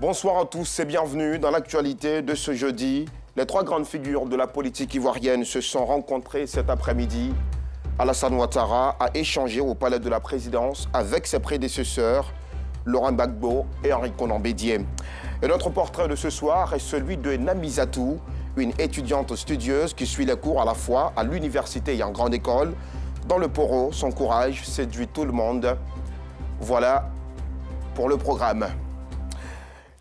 Bonsoir à tous et bienvenue dans l'actualité de ce jeudi. Les trois grandes figures de la politique ivoirienne se sont rencontrées cet après-midi. Alassane Ouattara a échangé au palais de la présidence avec ses prédécesseurs, Laurent Gbagbo et Henri Konan Bédié. Et notre portrait de ce soir est celui de Namisatou, une étudiante studieuse qui suit les cours à la fois à l'université et en grande école. Dans le Poro, son courage séduit tout le monde. Voilà pour le programme.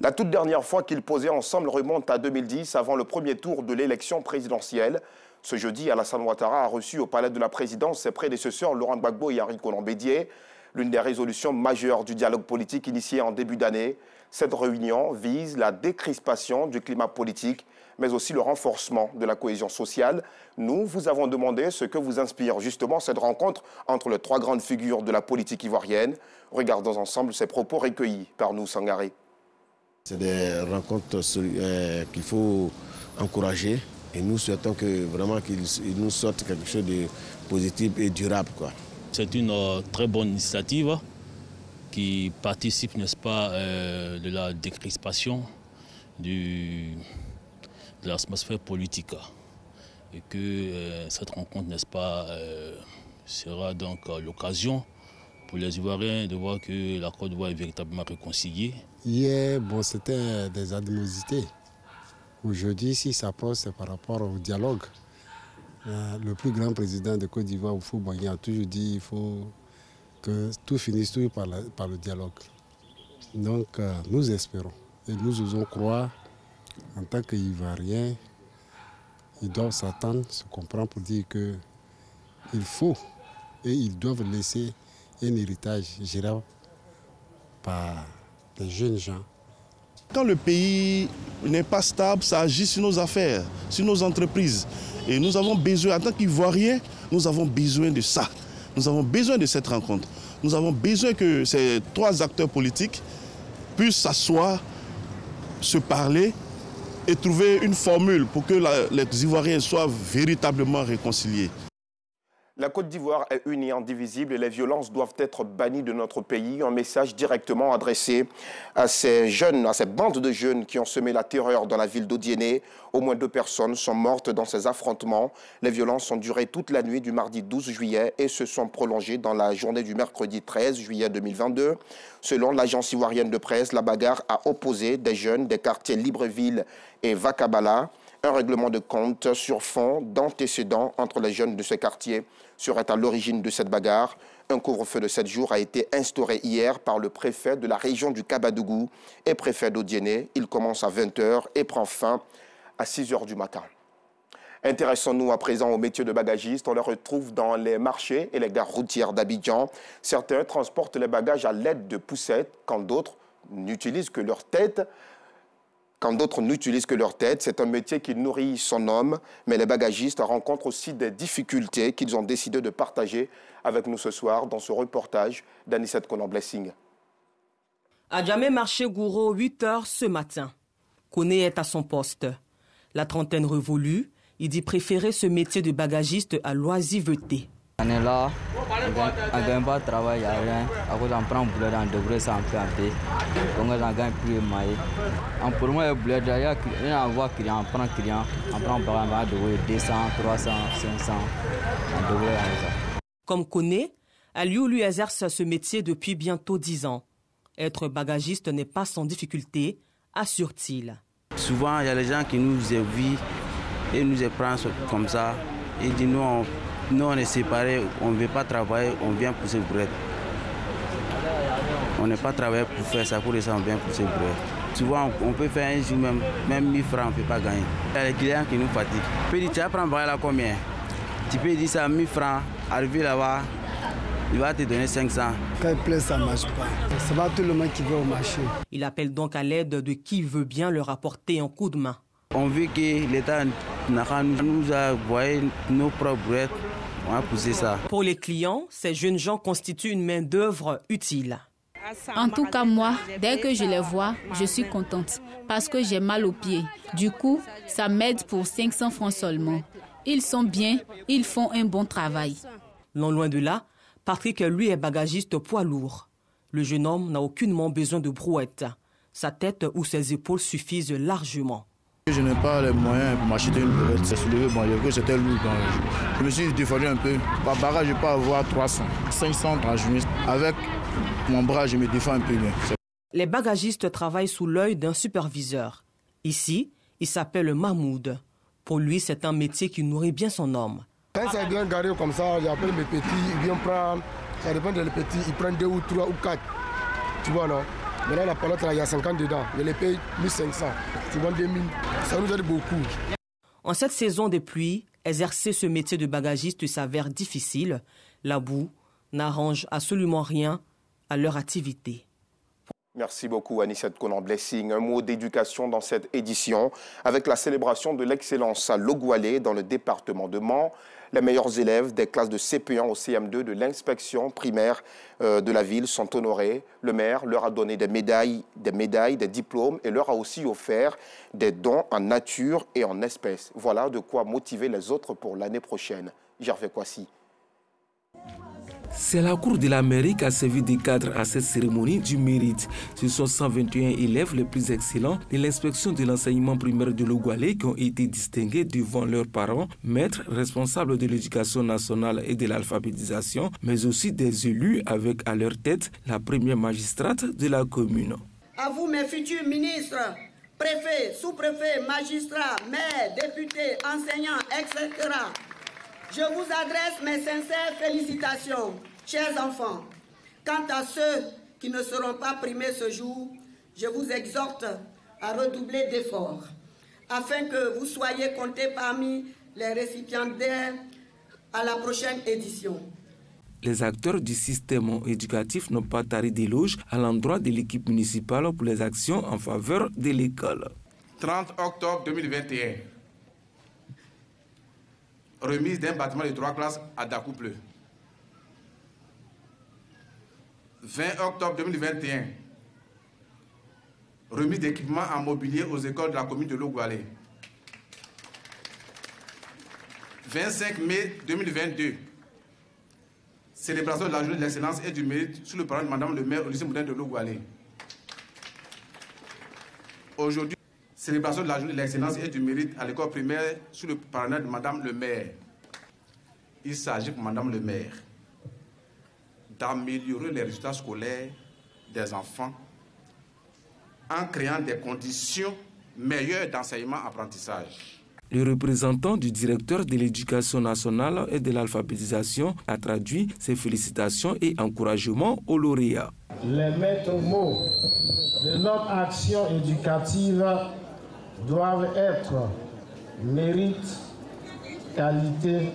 La toute dernière fois qu'ils posaient ensemble remonte à 2010, avant le premier tour de l'élection présidentielle. Ce jeudi, Alassane Ouattara a reçu au palais de la présidence ses prédécesseurs Laurent Gbagbo et Henri Konan Bédié. L'une des résolutions majeures du dialogue politique initié en début d'année. Cette réunion vise la décrispation du climat politique, mais aussi le renforcement de la cohésion sociale. Nous vous avons demandé ce que vous inspire justement cette rencontre entre les trois grandes figures de la politique ivoirienne. Regardons ensemble ces propos recueillis par nous, Sangaré. C'est des rencontres qu'il faut encourager et nous souhaitons que vraiment qu'il nous sorte quelque chose de positif et durable, quoi. C'est une très bonne initiative qui participe, n'est-ce pas, de la décrispation de l'atmosphère politique. Et que cette rencontre, n'est-ce pas, sera donc l'occasion pour les Ivoiriens de voir que la Côte d'Ivoire est véritablement réconciliée. Hier, c'était des animosités. Aujourd'hui, si ça pose, c'est par rapport au dialogue. Le plus grand président de Côte d'Ivoire, Oufou Boigny, a toujours dit qu'il faut que tout finisse toujours par le dialogue. Donc, nous espérons et nous osons croire, en tant qu'Ivoiriens, ils doivent s'attendre, se comprendre pour dire qu'il faut et ils doivent laisser un héritage gérable par des jeunes gens. Quand le pays n'est pas stable, ça agit sur nos affaires, sur nos entreprises. Et nous avons besoin, en tant qu'Ivoiriens, nous avons besoin de ça. Nous avons besoin de cette rencontre. Nous avons besoin que ces trois acteurs politiques puissent s'asseoir, se parler et trouver une formule pour que les Ivoiriens soient véritablement réconciliés. La Côte d'Ivoire est une et indivisible et les violences doivent être bannies de notre pays. Un message directement adressé à ces jeunes, à ces bandes de jeunes qui ont semé la terreur dans la ville d'Odiéné. Au moins 2 personnes sont mortes dans ces affrontements. Les violences ont duré toute la nuit du mardi 12 juillet et se sont prolongées dans la journée du mercredi 13 juillet 2022. Selon l'agence ivoirienne de presse, la bagarre a opposé des jeunes des quartiers Libreville et Vakabala. Un règlement de compte sur fond d'antécédents entre les jeunes de ce quartier serait à l'origine de cette bagarre. Un couvre-feu de 7 jours a été instauré hier par le préfet de la région du Kabadougou et préfet d'Odiéné. Il commence à 20h et prend fin à 6h du matin. Intéressons-nous à présent au métier de bagagiste. On les retrouve dans les marchés et les gares routières d'Abidjan. Certains transportent les bagages à l'aide de poussettes, quand d'autres n'utilisent que leur tête. C'est un métier qui nourrit son homme, mais les bagagistes rencontrent aussi des difficultés qu'ils ont décidé de partager avec nous ce soir dans ce reportage d'Anissette Konan Blessing. À Djamé marché Gouro, 8h ce matin. Koné est à son poste. La trentaine révolue, il dit préférer ce métier de bagagiste à l'oisiveté. On est là, on ne gagne pas de travail, il n'y a rien. À cause on prend un boulot, on devrait s'en faire. Donc on gagne plus de mailles. Pour moi, le boulot, il y a un client, on prend client, on prend par exemple 200, 300, 500. On devrait aller ça. Comme Koné, Aliou lui exerce ce métier depuis bientôt 10 ans. Être bagagiste n'est pas sans difficulté, assure-t-il. Souvent, il y a des gens qui nous évitent et nous prennent comme ça. Et disent nous on est séparés, on ne veut pas travailler, on vient pousser le bread. On n'est pas travaillé pour faire ça, pour ça on vient pousser le bread. Souvent on peut faire un jour même 1000 francs, on ne peut pas gagner. Il y a les clients qui nous fatiguent. Tu peux dire, tu vas prendre là combien? Tu peux dire ça 1000 francs, arriver là-bas, il va te donner 500. Quand il plaît, ça ne marche pas. C'est pas tout le monde qui veut au marché. Il appelle donc à l'aide de qui veut bien leur apporter un coup de main. On veut que l'État nous a envoyé nos propres bread. On va pousser ça. Pour les clients, ces jeunes gens constituent une main-d'œuvre utile. En tout cas, moi, dès que je les vois, je suis contente parce que j'ai mal aux pieds. Du coup, ça m'aide pour 500 francs seulement. Ils sont bien, ils font un bon travail. Non loin de là, Patrick, lui, est bagagiste poids lourd. Le jeune homme n'a aucunement besoin de brouette. Sa tête ou ses épaules suffisent largement. Je n'ai pas les moyens pour m'acheter une brouette. C'est soulevé, c'était lourd. Je me suis défendu un peu. Par barrage, je peux avoir 300, 500 à journée. Avec mon bras, je me défends un peu bien. Les bagagistes travaillent sous l'œil d'un superviseur. Ici, il s'appelle Mahmoud. Pour lui, c'est un métier qui nourrit bien son homme. Quand ça vient garé comme ça, j'appelle mes petits, ils viennent prendre, ça dépend des petits, ils prennent 2 ou 3 ou 4. Tu vois, non? Maintenant, la palotte, il y a 50 dedans. Je les paye 1500. Tu vois, 2000. Ça nous aide beaucoup. En cette saison de pluie, exercer ce métier de bagagiste s'avère difficile. La boue n'arrange absolument rien à leur activité. Merci beaucoup, Anicette Conan-Blessing. Un mot d'éducation dans cette édition avec la célébration de l'excellence à Logoualé dans le département de Mans. Les meilleurs élèves des classes de CP1 au CM2 de l'inspection primaire de la ville sont honorés. Le maire leur a donné des médailles, des diplômes et leur a aussi offert des dons en nature et en espèces. Voilà de quoi motiver les autres pour l'année prochaine. Gervais Kwasi. C'est la cour de la mairie qui a servi de cadre à cette cérémonie du mérite. Ce sont 121 élèves les plus excellents de l'inspection de l'enseignement primaire de Logoualé qui ont été distingués devant leurs parents, maîtres, responsables de l'éducation nationale et de l'alphabétisation, mais aussi des élus avec à leur tête la première magistrate de la commune. À vous, mes futurs ministres, préfets, sous-préfets, magistrats, maires, députés, enseignants, etc. Je vous adresse mes sincères félicitations, chers enfants. Quant à ceux qui ne seront pas primés ce jour, je vous exhorte à redoubler d'efforts afin que vous soyez comptés parmi les récipiendaires à la prochaine édition. Les acteurs du système éducatif n'ont pas taré d'éloges à l'endroit de l'équipe municipale pour les actions en faveur de l'école. 30 octobre 2021. Remise d'un bâtiment de 3 classes à Dakouple. 20 octobre 2021. Remise d'équipements en mobilier aux écoles de la commune de Logoualé. 25 mai 2022. Célébration de la journée de l'excellence et du mérite sous le parrain de Madame le maire au lycée moderne de Logoualé. Aujourd'hui, célébration de la journée de l'excellence et du mérite à l'école primaire sous le parrainage de Madame le maire. Il s'agit pour Madame le maire d'améliorer les résultats scolaires des enfants en créant des conditions meilleures d'enseignement-apprentissage. Le représentant du directeur de l'éducation nationale et de l'alphabétisation a traduit ses félicitations et encouragements aux lauréats. Les maîtres mots de notre action éducative doivent être mérite, qualité,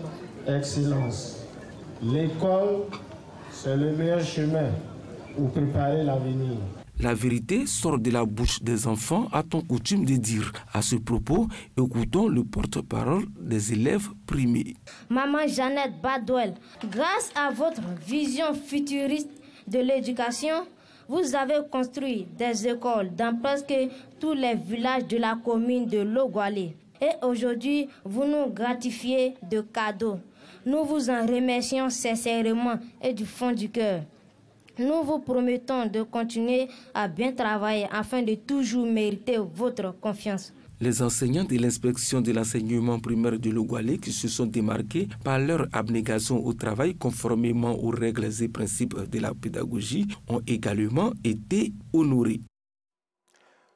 excellence. L'école, c'est le meilleur chemin pour préparer l'avenir. La vérité sort de la bouche des enfants, a-t-on coutume de dire. À ce propos, écoutons le porte-parole des élèves primés. Maman Jeannette Badouel, grâce à votre vision futuriste de l'éducation, vous avez construit des écoles dans presque tous les villages de la commune de Logoualé. Et aujourd'hui, vous nous gratifiez de cadeaux. Nous vous en remercions sincèrement et du fond du cœur. Nous vous promettons de continuer à bien travailler afin de toujours mériter votre confiance. Les enseignants de l'inspection de l'enseignement primaire de Logoualé qui se sont démarqués par leur abnégation au travail conformément aux règles et principes de la pédagogie ont également été honorés.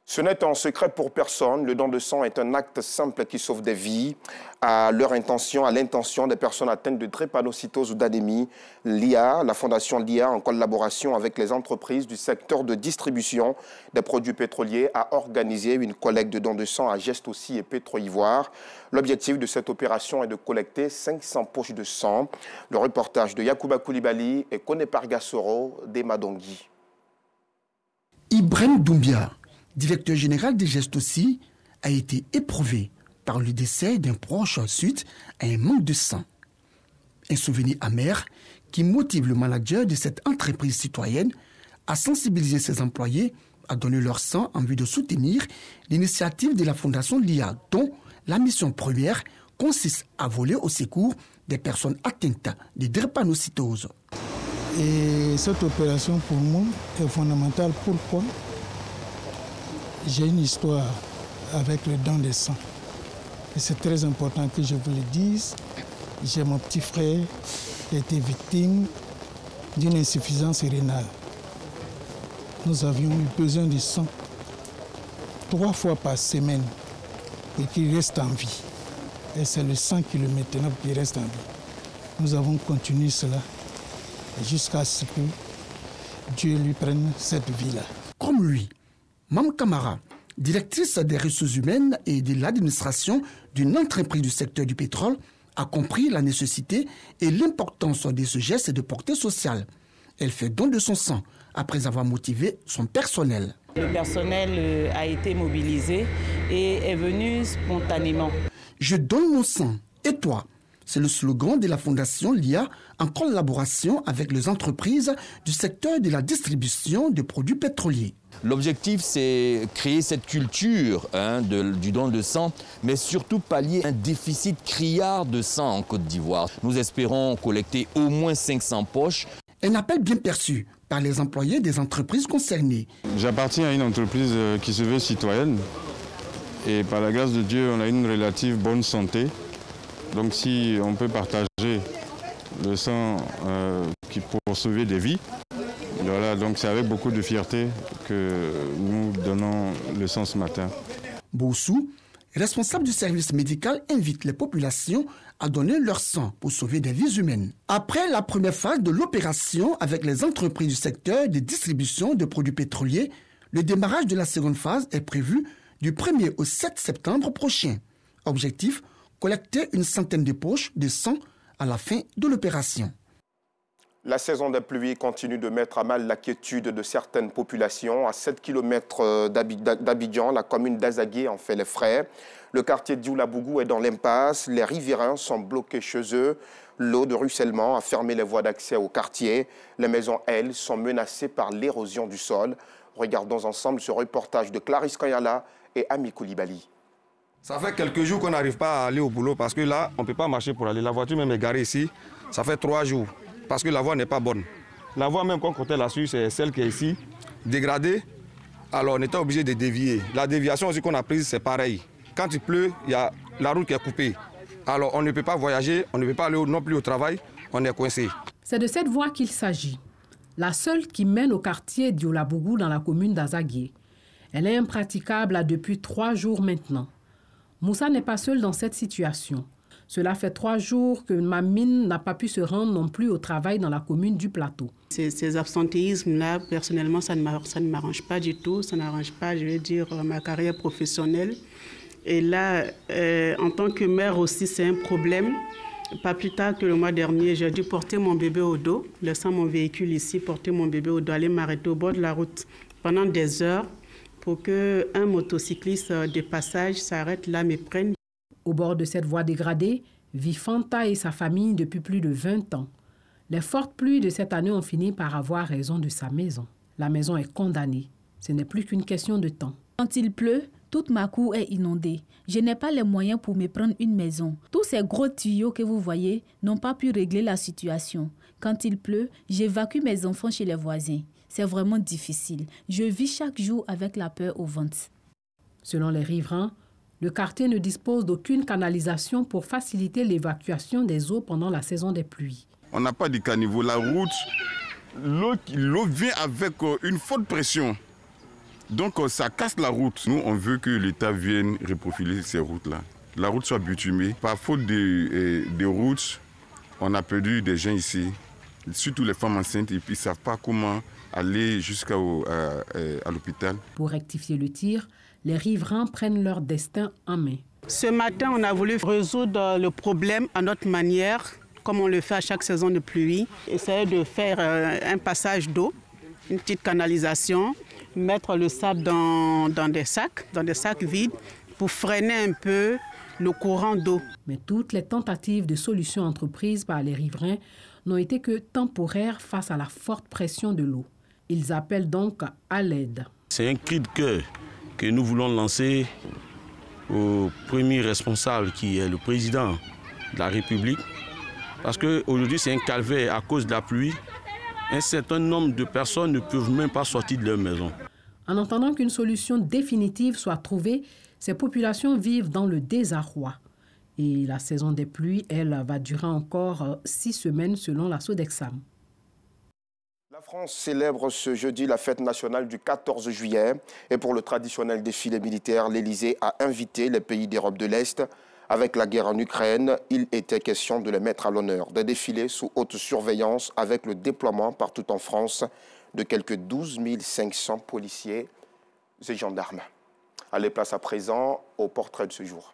Ce n'est un secret pour personne. Le don de sang est un acte simple qui sauve des vies. À l'intention des personnes atteintes de drépanocytose ou d'anémie, la fondation LIA, en collaboration avec les entreprises du secteur de distribution des produits pétroliers, a organisé une collecte de dons de sang à Geste aussi et Pétro-Ivoire. L'objectif de cette opération est de collecter 500 poches de sang. Le reportage de Yacouba Koulibaly et Kone Pargasoro d'Emadongi. Ibrahim Doumbia, directeur général des Gestes aussi, a été éprouvé par le décès d'un proche suite à un manque de sang. Un souvenir amer qui motive le manager de cette entreprise citoyenne à sensibiliser ses employés à donner leur sang en vue de soutenir l'initiative de la fondation LIA, dont la mission première consiste à voler au secours des personnes atteintes de drépanocytose. Et cette opération pour moi est fondamentale. Pourquoi ? J'ai une histoire avec le don de sang. Et c'est très important que je vous le dise. J'ai mon petit frère qui a été victime d'une insuffisance rénale. Nous avions eu besoin de sang 3 fois par semaine et qu'il reste en vie. Et c'est le sang qui le maintenant qui reste en vie. Nous avons continué cela jusqu'à ce que Dieu lui prenne cette vie-là. Comme lui, Mme Camara, directrice des ressources humaines et de l'administration d'une entreprise du secteur du pétrole, a compris la nécessité et l'importance de ce geste de portée sociale. Elle fait don de son sang après avoir motivé son personnel. Le personnel a été mobilisé et est venu spontanément. Je donne mon sang, et toi? C'est le slogan de la Fondation LIA en collaboration avec les entreprises du secteur de la distribution de produits pétroliers. L'objectif, c'est créer cette culture du don de sang, mais surtout pallier un déficit criard de sang en Côte d'Ivoire. Nous espérons collecter au moins 500 poches. Un appel bien perçu par les employés des entreprises concernées. J'appartiens à une entreprise qui se veut citoyenne et par la grâce de Dieu, on a une relative bonne santé. Donc si on peut partager le sang pour sauver des vies, voilà, donc c'est avec beaucoup de fierté que nous donnons le sang ce matin. Boussou, responsable du service médical, invite les populations à donner leur sang pour sauver des vies humaines. Après la première phase de l'opération avec les entreprises du secteur de distribution de produits pétroliers, le démarrage de la seconde phase est prévu du 1er au 7 septembre prochain. Objectif, collecter une centaine de poches de sang à la fin de l'opération. La saison des pluies continue de mettre à mal l'inquiétude de certaines populations. À 7 km d'Abidjan, la commune d'Azagué en fait les frais. Le quartier d'Ioulabougou est dans l'impasse. Les riverains sont bloqués chez eux. L'eau de ruissellement a fermé les voies d'accès au quartier. Les maisons, elles, sont menacées par l'érosion du sol. Regardons ensemble ce reportage de Clarisse Kanyala et Ami Koulibaly. Ça fait quelques jours qu'on n'arrive pas à aller au boulot parce que là, on ne peut pas marcher pour aller. La voiture même est garée ici. Ça fait 3 jours parce que la voie n'est pas bonne. La voie même qu'on comptait là-dessus, c'est celle qui est ici, dégradée. Alors on était obligé de dévier. La déviation aussi qu'on a prise, c'est pareil. Quand il pleut, il y a la route qui est coupée. Alors on ne peut pas voyager, on ne peut pas aller non plus au travail, on est coincé. C'est de cette voie qu'il s'agit. La seule qui mène au quartier d'Ioulabougou dans la commune d'Azagué. Elle est impraticable depuis 3 jours maintenant. Moussa n'est pas seul dans cette situation. Cela fait 3 jours que Mamine n'a pas pu se rendre non plus au travail dans la commune du Plateau. Ces absentéismes-là, personnellement, ça ne m'arrange pas du tout. Ça n'arrange pas, je vais dire, ma carrière professionnelle. Et là, en tant que mère aussi, c'est un problème. Pas plus tard que le mois dernier, j'ai dû porter mon bébé au dos, laissant mon véhicule ici, porter mon bébé au dos, aller m'arrêter au bord de la route pendant des heures pour qu'un motocycliste de passage s'arrête là, me prenne. Au bord de cette voie dégradée, vit Fanta et sa famille depuis plus de 20 ans. Les fortes pluies de cette année ont fini par avoir raison de sa maison. La maison est condamnée. Ce n'est plus qu'une question de temps. Quand il pleut, toute ma cour est inondée. Je n'ai pas les moyens pour me prendre une maison. Tous ces gros tuyaux que vous voyez n'ont pas pu régler la situation. Quand il pleut, j'évacue mes enfants chez les voisins. C'est vraiment difficile. Je vis chaque jour avec la peur au ventre. Selon les riverains, le quartier ne dispose d'aucune canalisation pour faciliter l'évacuation des eaux pendant la saison des pluies. On n'a pas de caniveau. La route, l'eau vient avec une forte pression. Donc ça casse la route. Nous, on veut que l'État vienne reprofiler ces routes-là. La route soit bitumée. Par faute de routes, on a perdu des gens ici, surtout les femmes enceintes, et puis ils ne savent pas comment aller jusqu'à l'hôpital. Pour rectifier le tir, les riverains prennent leur destin en main. Ce matin, on a voulu résoudre le problème à notre manière, comme on le fait à chaque saison de pluie. Essayer de faire un passage d'eau, une petite canalisation, mettre le sable dans des sacs vides pour freiner un peu le courant d'eau. Mais toutes les tentatives de solutions entreprises par les riverains n'ont été que temporaires face à la forte pression de l'eau. Ils appellent donc à l'aide. C'est un cri de cœur que nous voulons lancer au premier responsable qui est le président de la République. Parce qu'aujourd'hui, c'est un calvaire à cause de la pluie. Un certain nombre de personnes ne peuvent même pas sortir de leur maison. En attendant qu'une solution définitive soit trouvée, ces populations vivent dans le désarroi. Et la saison des pluies, elle, va durer encore 6 semaines selon la Sodexam. La France célèbre ce jeudi la fête nationale du 14 juillet. Et pour le traditionnel défilé militaire, l'Élysée a invité les pays d'Europe de l'Est. Avec la guerre en Ukraine, il était question de les mettre à l'honneur. Des défilés sous haute surveillance avec le déploiement partout en France de quelques 12 500 policiers et gendarmes. Allez, place à présent au portrait de ce jour.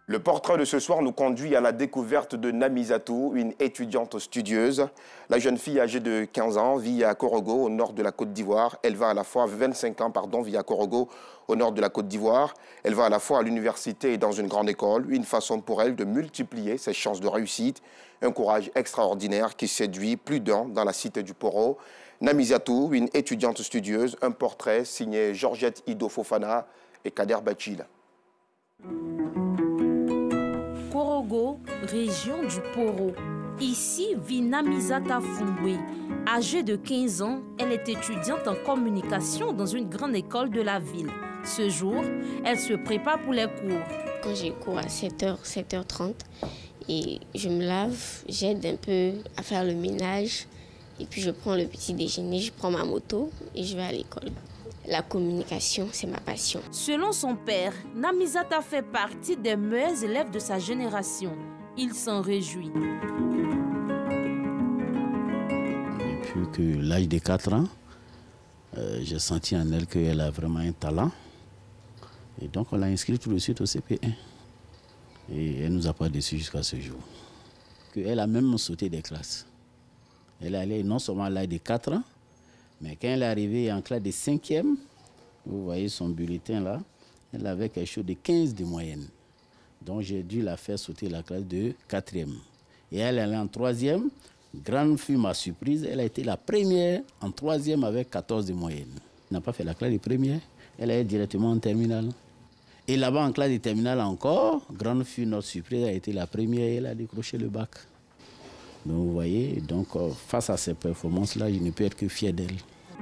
Le portrait de ce soir nous conduit à la découverte de Namisatou, une étudiante studieuse. La jeune fille âgée de 15 ans vit à Korogo, au nord de la Côte d'Ivoire. Elle va à la fois, 25 ans, vit à Korogo, au nord de la Côte d'Ivoire. Elle va à la fois à l'université et dans une grande école. Une façon pour elle de multiplier ses chances de réussite. Un courage extraordinaire qui séduit plus d'un dans la cité du Poro. Namisatou, une étudiante studieuse. Un portrait signé Georgette Ido Fofana et Kader Bachil. Korogo, région du Poro. Ici vit Namisata Fungwe. Âgée de 15 ans, elle est étudiante en communication dans une grande école de la ville. Ce jour, elle se prépare pour les cours. Quand j'ai cours à 7h, 7h30, et je me lave, j'aide un peu à faire le ménage, et puis je prends le petit déjeuner, je prends ma moto et je vais à l'école. La communication, c'est ma passion. Selon son père, Namisata fait partie des meilleurs élèves de sa génération. Il s'en réjouit. Depuis que l'âge de 4 ans, j'ai senti en elle qu'elle a vraiment un talent. Et donc on l'a inscrite tout de suite au CP1. Et elle ne nous a pas déçus jusqu'à ce jour. Elle a même sauté des classes. Elle est allée non seulement à l'âge de 4 ans, mais quand elle est arrivée en classe de 5e, vous voyez son bulletin là, elle avait quelque chose de 15 de moyenne. Donc j'ai dû la faire sauter la classe de 4e. Et elle est en 3e. Grande fut ma surprise, elle a été la première en 3e avec 14 de moyenne. Elle n'a pas fait la classe de première, elle est directement en terminale. Et là-bas en classe de terminale encore, grande fut notre surprise, elle a été la première et elle a décroché le bac. Donc vous voyez, donc, face à ces performances-là, je ne peux être que fier d'elle.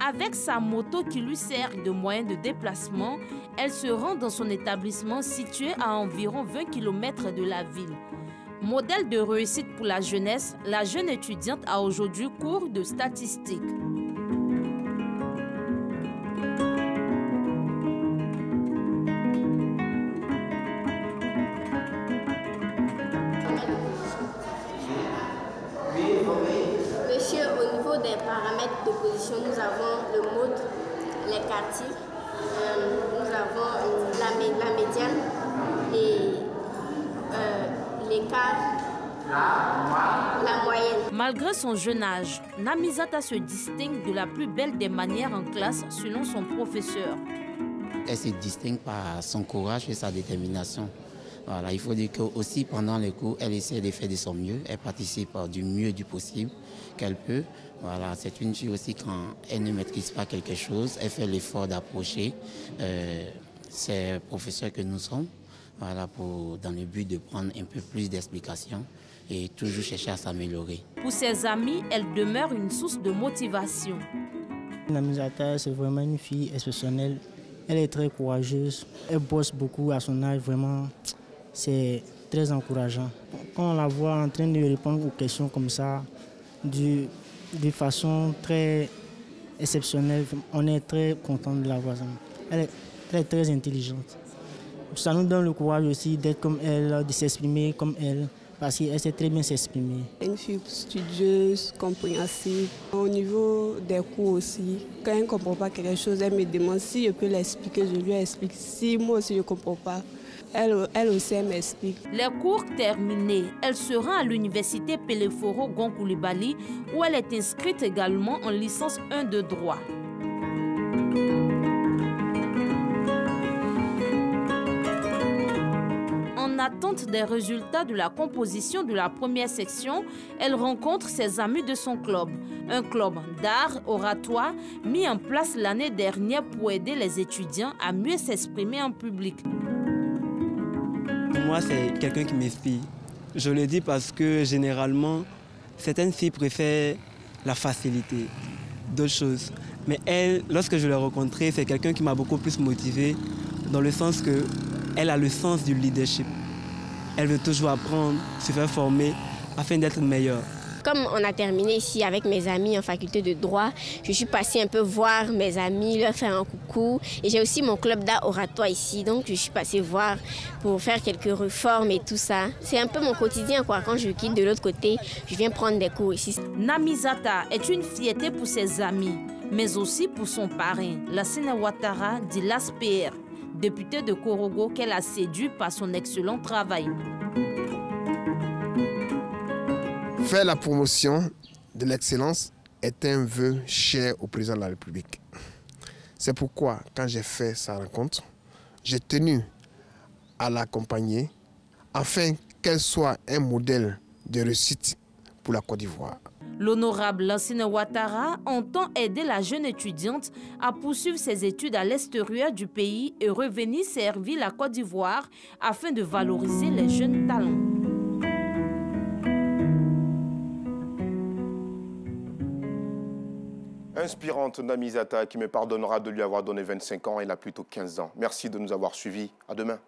Avec sa moto qui lui sert de moyen de déplacement, elle se rend dans son établissement situé à environ 20 km de la ville. Modèle de réussite pour la jeunesse, la jeune étudiante a aujourd'hui cours de statistiques. Monsieur, au niveau des paramètres de position, nous avons le mode, les quartiers, nous avons la médiane et l'écart, la moyenne. Malgré son jeune âge, Namisata se distingue de la plus belle des manières en classe selon son professeur. Elle se distingue par son courage et sa détermination. Voilà, il faut dire qu'aussi pendant les cours, elle essaie de faire de son mieux. Elle participe du mieux du possible qu'elle peut. Voilà, c'est une fille aussi quand elle ne maîtrise pas quelque chose, elle fait l'effort d'approcher ces professeurs que nous sommes. Voilà, dans le but de prendre un peu plus d'explications et toujours chercher à s'améliorer. Pour ses amis, elle demeure une source de motivation. Namisata, c'est vraiment une fille exceptionnelle. Elle est très courageuse. Elle bosse beaucoup à son âge, vraiment. C'est très encourageant. Quand on la voit en train de répondre aux questions comme ça, de façon très exceptionnelle, on est très content de la voir. Elle est très, très intelligente. Ça nous donne le courage aussi d'être comme elle, de s'exprimer comme elle, parce qu'elle sait très bien s'exprimer. Une fille studieuse, compréhensive. Au niveau des cours aussi, quand elle ne comprend pas quelque chose, elle me demande si je peux l'expliquer, je lui explique. Si moi aussi je ne comprends pas, elle aussi elle m'explique. Les cours terminés, elle se rend à l'université Peleforo Gonkoulibaly où elle est inscrite également en licence 1 de droit. En attente des résultats de la composition de la première section, elle rencontre ses amis de son club. Un club d'art oratoire mis en place l'année dernière pour aider les étudiants à mieux s'exprimer en public. Moi, c'est quelqu'un qui m'inspire. Je le dis parce que généralement, Certaines filles préfèrent la facilité, d'autres choses. Mais elle, lorsque je l'ai rencontrée, c'est quelqu'un qui m'a beaucoup plus motivée dans le sens qu'elle a le sens du leadership. Elle veut toujours apprendre, se faire former afin d'être meilleure. Comme on a terminé ici avec mes amis en faculté de droit, je suis passée un peu voir mes amis, leur faire un coucou. Et j'ai aussi mon club d'art oratoire ici, donc je suis passée voir pour faire quelques réformes et tout ça. C'est un peu mon quotidien, quoi. Quand je quitte de l'autre côté, je viens prendre des cours ici. Namizata est une fierté pour ses amis, mais aussi pour son parrain, Lassina Ouattara dit l'ASPR, député de Korogo qu'elle a séduit par son excellent travail. Faire la promotion de l'excellence est un vœu cher au président de la République. C'est pourquoi, quand j'ai fait sa rencontre, j'ai tenu à l'accompagner afin qu'elle soit un modèle de réussite pour la Côte d'Ivoire. L'honorable Lassina Ouattara entend aider la jeune étudiante à poursuivre ses études à l'extérieur du pays et revenir servir la Côte d'Ivoire afin de valoriser les jeunes talents. Inspirante Namizata qui me pardonnera de lui avoir donné 25 ans, elle a plutôt 15 ans. Merci de nous avoir suivis. À demain.